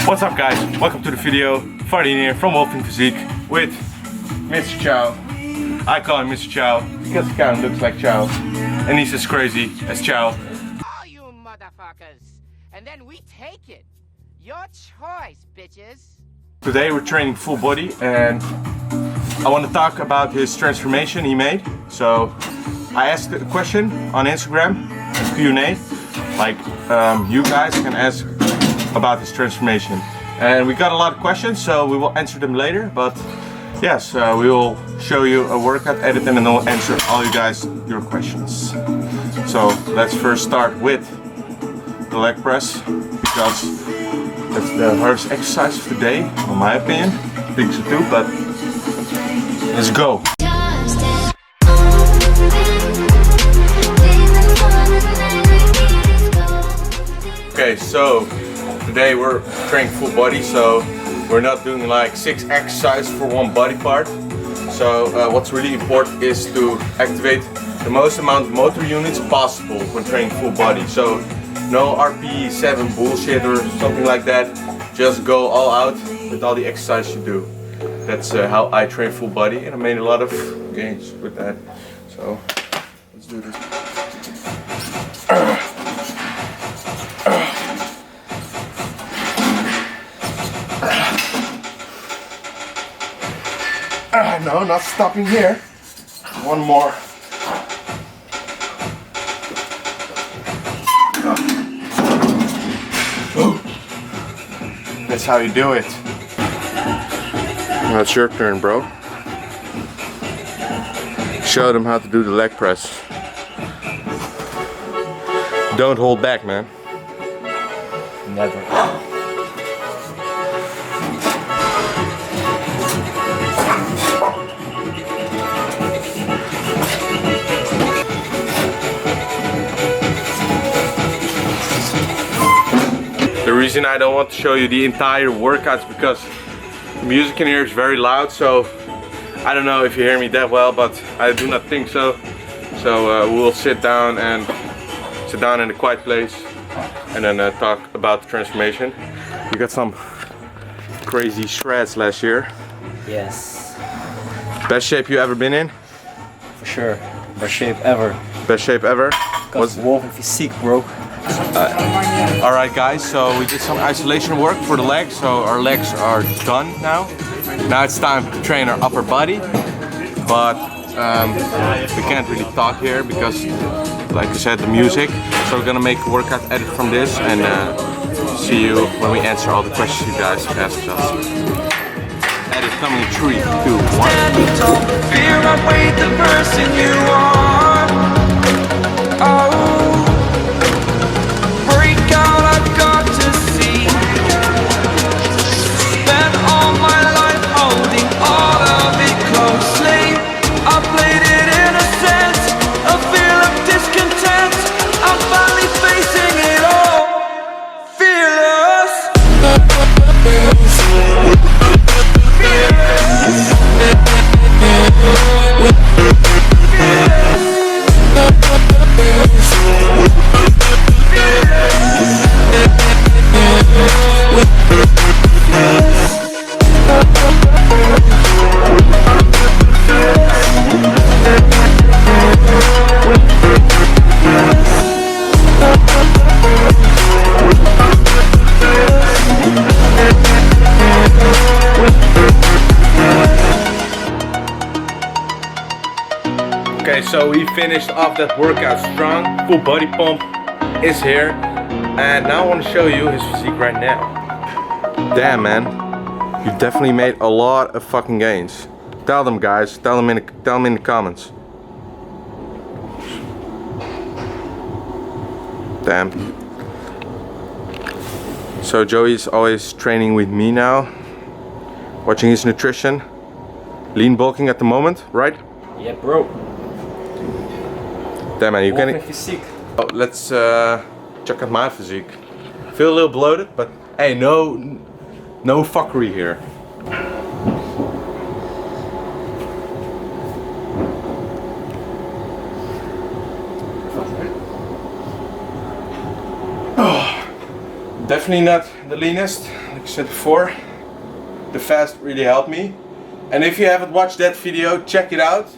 What's up guys, welcome to the video. Fardien here from Physique with Mr. Chow. I call him Mr. Chow because he kind of looks like Chow and he's as crazy as Chow. All you motherfuckers, and then we take it. Your choice, bitches. Today we're training full body and I want to talk about his transformation he made. So I asked a question on Instagram, a Q&A, like you guys can ask about his transformation, and we got a lot of questions, so we will answer them later. But yes, we will show you a workout, edit them, and then we'll answer all you guys your questions. So let's first start with the leg press, because that's the hardest exercise of the day, in my opinion. I think so too, but let's go. Okay, so today we're training full body, so we're not doing like 6 exercises for one body part. So what's really important is to activate the most amount of motor units possible when training full body. So no RP7 bullshit or something like that. Just go all out with all the exercises you do. That's how I train full body, and I made a lot of gains with that. So let's do this. No, not stopping here. One more. That's how you do it. Now it's your turn, bro. Show them how to do the leg press. Don't hold back, man. Never. The reason I don't want to show you the entire workouts because the music in here is very loud, so I don't know if you hear me that well, but I do not think so. So we'll sit down in a quiet place and then talk about the transformation. You got some crazy shreds last year. Yes. Best shape you ever been in? For sure. Best shape ever. Best shape ever? What's Wolf Physique, bro? Alright guys, so we did some isolation work for the legs, so our legs are done now. Now it's time to train our upper body, but we can't really talk here because, like I said, the music. So we're gonna make a workout edit from this and see you when we answer all the questions you guys asked us. Edit coming in 3, 2, 1. Fear outweighed the person you are. Oh. Okay, so we finished off that workout strong. Full body pump is here, and now I want to show you his physique right now. Damn, man, you definitely made a lot of fucking gains. Tell them, guys. Tell them in the comments. Damn. So Joey's always training with me now, watching his nutrition, lean bulking at the moment, right? Yeah, bro. Damn, man, you can. Physique. Oh, let's check out my physique. Feel a little bloated, but hey, no fuckery here. Definitely not the leanest, like I said before. The fast really helped me. And if you haven't watched that video, check it out.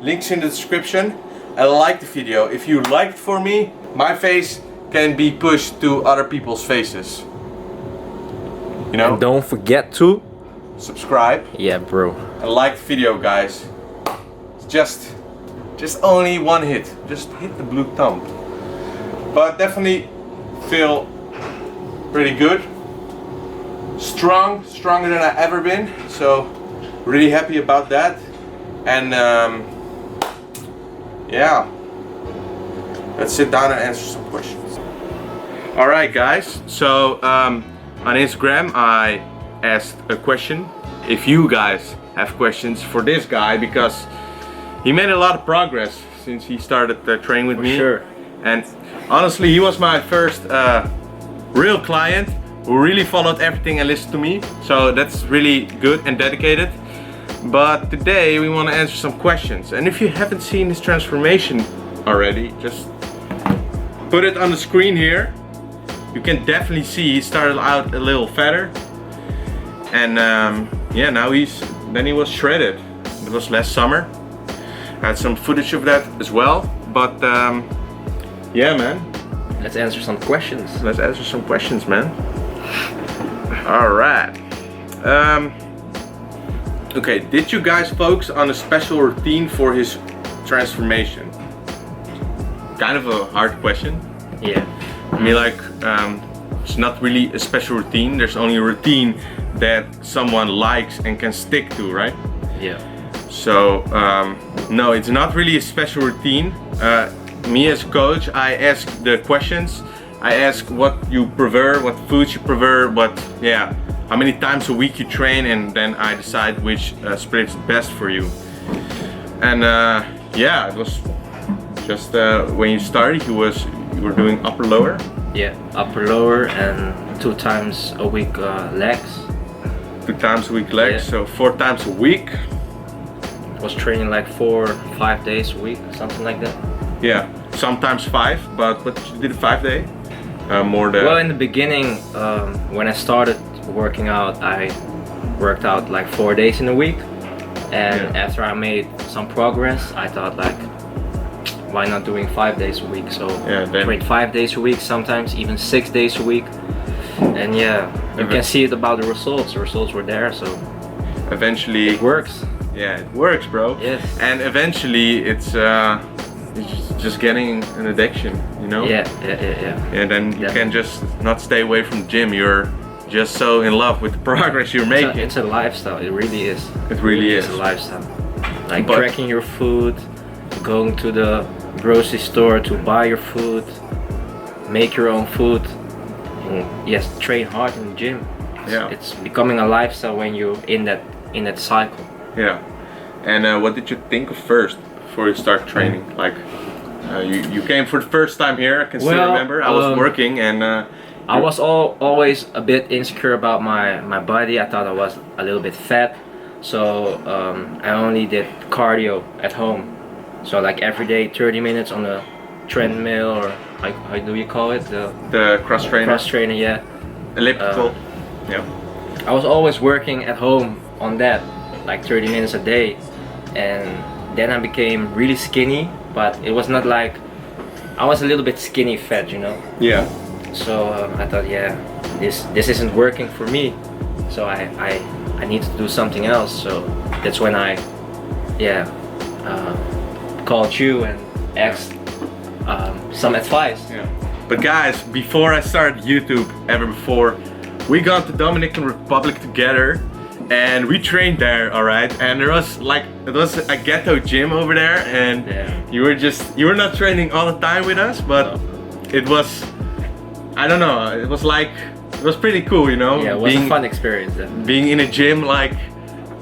Links in the description. And like the video. If you liked for me, my face can be pushed to other people's faces. You know? And don't forget to Subscribe. Yeah, bro. And like the video, guys. It's just only one hit. Just hit the blue thumb. But definitely feel pretty good. Stronger than I've ever been. So really happy about that. And yeah, let's sit down and answer some questions. All right, guys. So on Instagram, I asked a question. If you guys have questions for this guy, because he made a lot of progress since he started training with me. Sure. And honestly, he was my first real client who really followed everything and listened to me. So that's really good and dedicated. But today we want to answer some questions. And if you haven't seen his transformation already, just put it on the screen here. You can definitely see he started out a little fatter. And yeah, now he was shredded. It was last summer. I had some footage of that as well. But yeah, man. Let's answer some questions. Let's answer some questions, man. All right. Okay, did you guys focus on a special routine for his transformation? Kind of a hard question. Yeah. I mean, like, it's not really a special routine. There's only a routine that someone likes and can stick to, right? Yeah. So, no, it's not really a special routine. Me as a coach, I ask the questions. I ask what you prefer, what foods you prefer, how many times a week you train, and then I decide which split is best for you. And yeah, it was just when you started, you were doing upper lower. Yeah, upper lower and 2 times a week legs. 2 times a week legs, Yeah. so 4 times a week. Was training like 4 or 5 days a week, something like that. Yeah, sometimes 5, but you did a 5-day? More than. Well, in the beginning, when I started working out, I worked out like 4 days in a week. And Yeah. after I made some progress, I thought like, why not doing 5 days a week? So Yeah, then- train 5 days a week, sometimes even 6 days a week. And yeah, you can see it about the results. The results were there, so Eventually, it works. yeah, it works, bro. Yes. And eventually, it's just getting an addiction, you know? Yeah. And then you Yeah. can just not stay away from the gym. You're just so in love with the progress you're making. It's a lifestyle. It really is. It really is. It's a lifestyle. Like But- tracking your food, going to the grocery store to buy your food, make your own food. And yes, train hard in the gym. Yeah. It's becoming a lifestyle when you're in that cycle. Yeah. And what did you think of first before you start training? Like, you came for the first time here. I can still Well, remember. I was working and. I was always a bit insecure about my body. I thought I was a little bit fat, so I only did cardio at home. So like every day, 30 minutes on a treadmill, or like, how do you call it? The cross trainer. Cross trainer, yeah. Elliptical. Yeah. I was always working at home on that, like 30 minutes a day, and then I became really skinny. But it was not like I was a little bit skinny fat, you know. Yeah. So I thought, yeah, this isn't working for me. So I need to do something else. So that's when I, called you and asked some advice. Yeah. But guys, before I started YouTube, ever before, we got to Dominican Republic together, and we trained there, all right. And it was a ghetto gym over there, and Yeah. you were not training all the time with us, but it was, I don't know, it was pretty cool, you know. Yeah, it was a fun experience then. Being in a gym, like,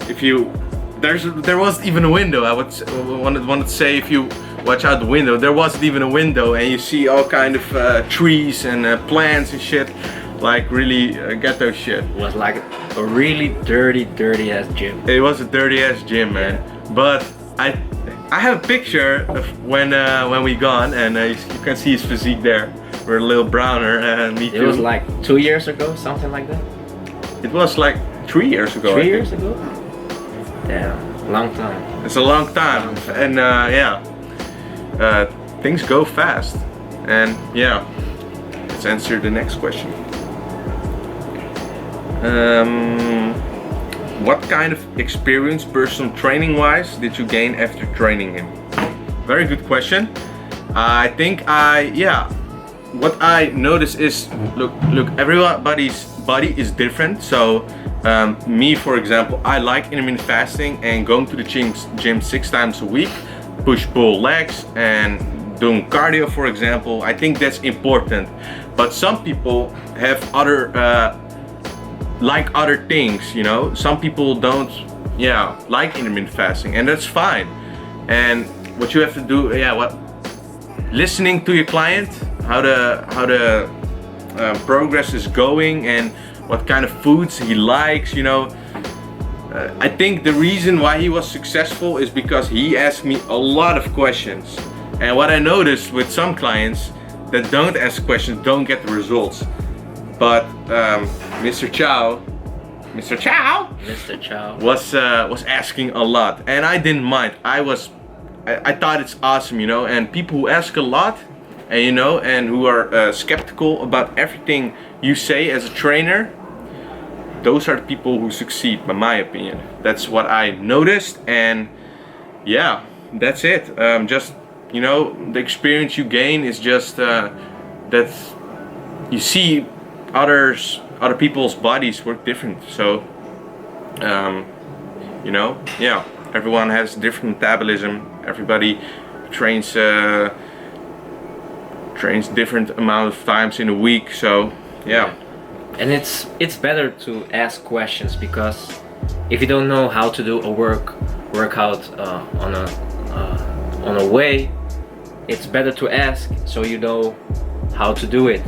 if you, there wasn't even a window. I wanted to say, if you watch out the window, there wasn't even a window, and you see all kind of trees and plants and shit, like really ghetto shit. It was like a really dirty ass gym. It was a dirty ass gym, man. But I have a picture of when we gone, and you can see his physique there. We're a little browner, and me too. It was like 2 years ago, something like that. It was like 3 years ago. 3 years ago? Damn, long time. It's a long time, and yeah, things go fast, and yeah. Let's answer the next question. What kind of experience, personal training-wise, did you gain after training him? Very good question. I think what I notice is, look, everybody's body is different. So me, for example, I like intermittent fasting and going to the gym 6 times a week, push-pull legs, and doing cardio, for example. I think that's important. But some people have like other things, you know. Some people don't, like intermittent fasting, and that's fine. And what you have to do, listening to your client, how the progress is going, and what kind of foods he likes, you know. I think the reason why he was successful is because he asked me a lot of questions. And what I noticed with some clients that don't ask questions don't get the results. But Mr. Chow was asking a lot, and I didn't mind. I thought it's awesome, you know. And people who ask a lot, and you know, and who are skeptical about everything you say as a trainer, those are the people who succeed, in my opinion. That's what I noticed, and yeah, that's it. Just, you know, the experience you gain is just that you see other people's bodies work different. So you know, yeah, everyone has different metabolism. Everybody trains different amount of times in a week. So yeah. And it's better to ask questions, because if you don't know how to do a workout on a way, it's better to ask so you know how to do it.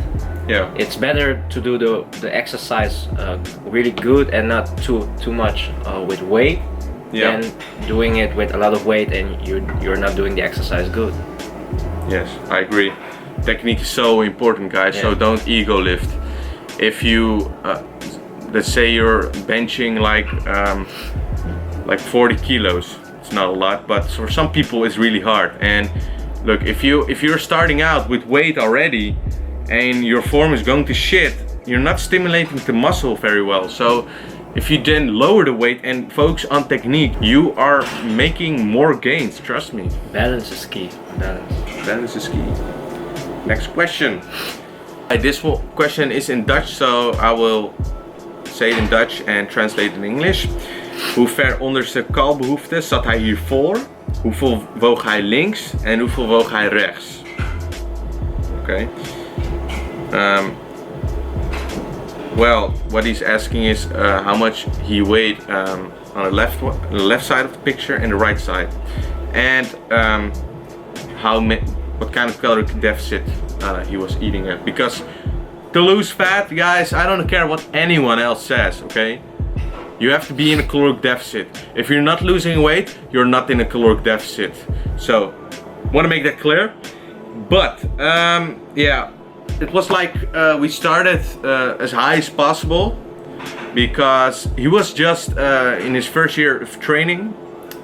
Yeah. It's better to do the exercise really good and not too much with weight, than doing it with a lot of weight and you're not doing the exercise good. Yes, I agree. Technique is so important, guys. So don't ego lift. If you let's say you're benching like 40 kilos, it's not a lot, but for some people it's really hard. And look, if you're starting out with weight already and your form is going to shit, you're not stimulating the muscle very well. So if you then lower the weight and focus on technique, you are making more gains, trust me. Balance is key. Balance is key. Next question. This question is in Dutch, so I will say it in Dutch and translate it in English. Hoe ver onder zijn kalbehoefte zat hij hiervoor? Hoeveel woog hij links en hoeveel woog hij rechts? Okay. Well, what he's asking is how much he weighed on the left side of the picture and the right side, and what kind of caloric deficit he was eating at. Because to lose fat, guys, I don't care what anyone else says, okay? You have to be in a caloric deficit. If you're not losing weight, you're not in a caloric deficit. So, want to make that clear. But yeah, it was like we started as high as possible, because he was just in his first year of training,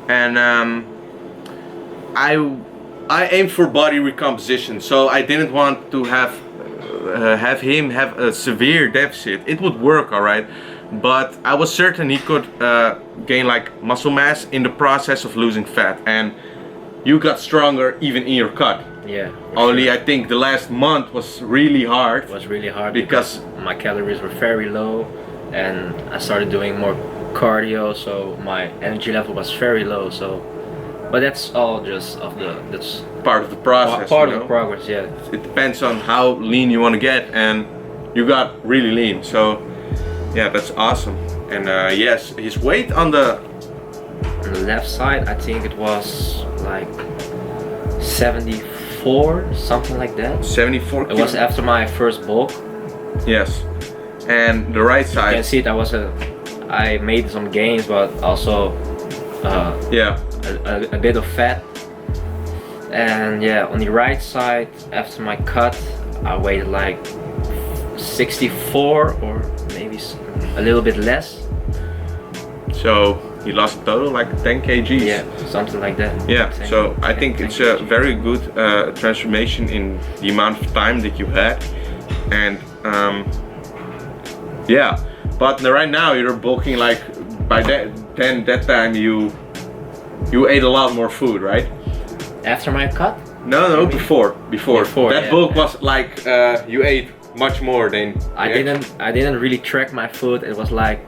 and I aimed for body recomposition, so I didn't want to have him have a severe deficit. It would work, alright, but I was certain he could gain like muscle mass in the process of losing fat, and you got stronger even in your cut. Yeah. Only I think the last month was really hard. It was really hard because my calories were very low, and I started doing more cardio, so my energy level was very low. So, but that's all just that's part of the process. Part of the progress, yeah. It depends on how lean you want to get, and you got really lean. So, yeah, that's awesome. And yes, his weight on the left side, I think it was like 74, something like that. 74 It was after my first bulk. Yes. And the right side, You can see it, I made some gains, but also yeah, a bit of fat. And yeah, on the right side, after my cut, I weighed like 64 or maybe a little bit less. So you lost a total like 10 kgs. Yeah, something like that. Yeah, 10, so I 10, think 10 it's a kg. very good transformation in the amount of time that you had. And yeah, but right now you're bulking like by that time you ate a lot more food, right? After my cut? No, before. That yeah. bulk was like you ate much more than I didn't really track my food. It was like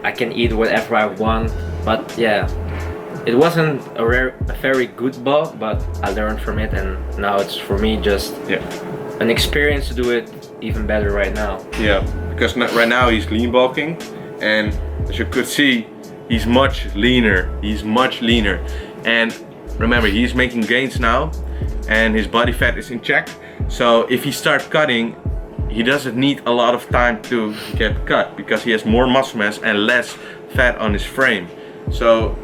I can eat whatever I want, but yeah, it wasn't a very good bulk, but I learned from it, and now it's for me just an experience to do it even better right now. Yeah, because right now he's lean bulking, and as you could see, he's much leaner. And remember, he's making gains now, and his body fat is in check. So if he starts cutting, he doesn't need a lot of time to get cut because he has more muscle mass and less fat on his frame. So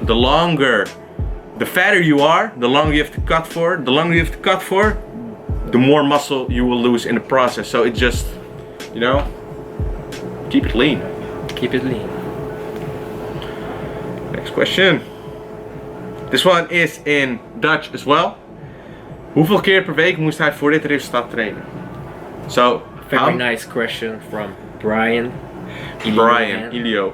the fatter you are, the longer you have to cut for. The more muscle you will lose in the process. So it just, you know, keep it lean. Keep it lean. Next question. This one is in Dutch as well. Hoeveel keer per week moest hij voor dit resultaat trainen? So, Very nice question from Brian. Ilio.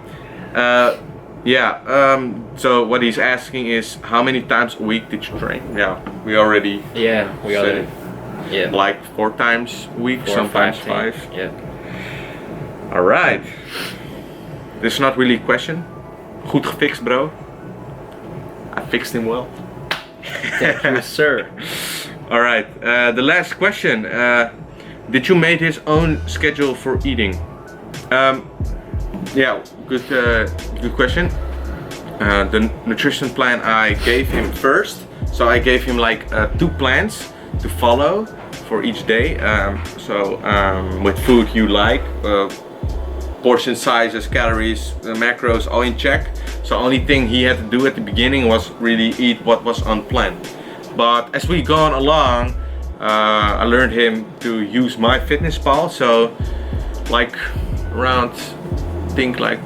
So what he's asking is, how many times a week did you train? Yeah, we already Yeah, we said already. it. Yeah. Like 4 times a week, 4 or sometimes 5. 5. Yeah. Alright. This is not really a question. Goed gefixt, bro. I fixed him well. Thank you, sir. Alright, the last question. Did you make his own schedule for eating? Yeah, good question. The nutrition plan I gave him first. So I gave him like 2 plans to follow for each day. With food you like, portion sizes, calories, macros, all in check. So only thing he had to do at the beginning was really eat what was on plan. But as we gone along, I learned him to use MyFitnessPal. So like around, I think like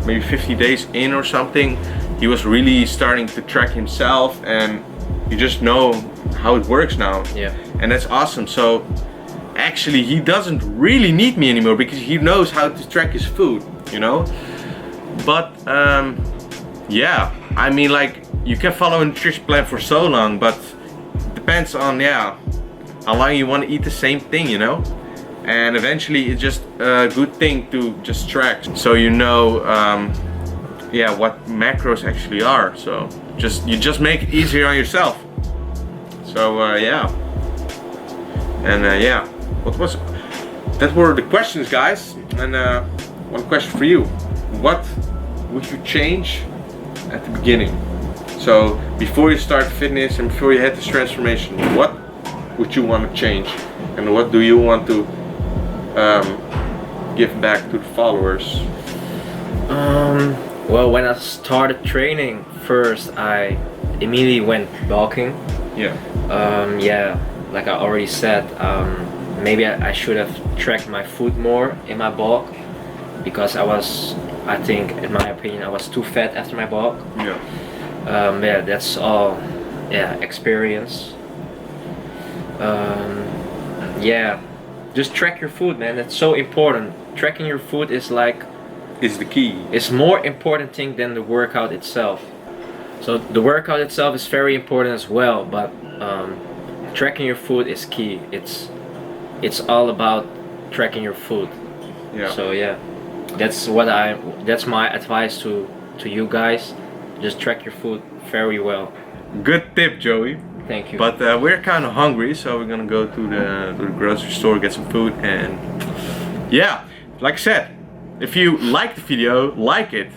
maybe 50 days in or something, he was really starting to track himself, and you just know how it works now. Yeah. And that's awesome. So actually he doesn't really need me anymore because he knows how to track his food, you know. But yeah, I mean, like, you can follow a nutrition plan for so long, but it depends on how long you want to eat the same thing, you know. And eventually it's just a good thing to just track, so you know what macros actually are. So you just make it easier on yourself. So yeah. And yeah, that were the questions, guys. And one question for you: what would you change at the beginning? So before you start fitness and before you had this transformation, what would you want to change, and what do you want to give back to the followers? Well, when I started training first, I immediately went bulking. Yeah. Yeah, like I already said, maybe I should have tracked my food more in my bulk, because I think, in my opinion, I was too fat after my bulk. Yeah. Yeah, that's all. Yeah, experience. Yeah, just track your food, man. That's so important. Tracking your food is like, Is the key. it's more important thing than the workout itself. So the workout itself is very important as well, but tracking your food is key. It's all about tracking your food. Yeah. So yeah, that's my advice to you guys. Just track your food very well. Good tip, Joey. Thank you. But we're kind of hungry, so we're gonna go to the grocery store, get some food, and yeah, like I said, if you like the video, like it,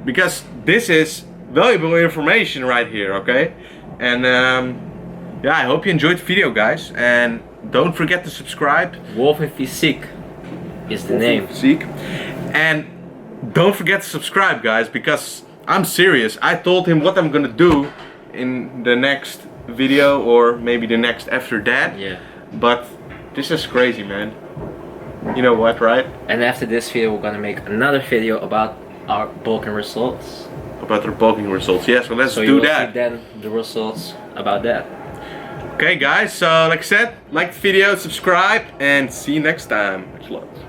because this is valuable information right here, okay? And yeah, I hope you enjoyed the video, guys, and don't forget to subscribe. Wolf and Physique is the name. Physique. And don't forget to subscribe, guys, because I'm serious. I told him what I'm gonna do in the next video, or maybe the next after that. Yeah. But This is crazy, man. You know what, right? And after this video, we're gonna make another video about our bulking results. About our bulking results. Yes, so let's So do you will that. see then the results about that. Okay, guys. So like I said, like the video, subscribe, and see you next time. Thanks a lot.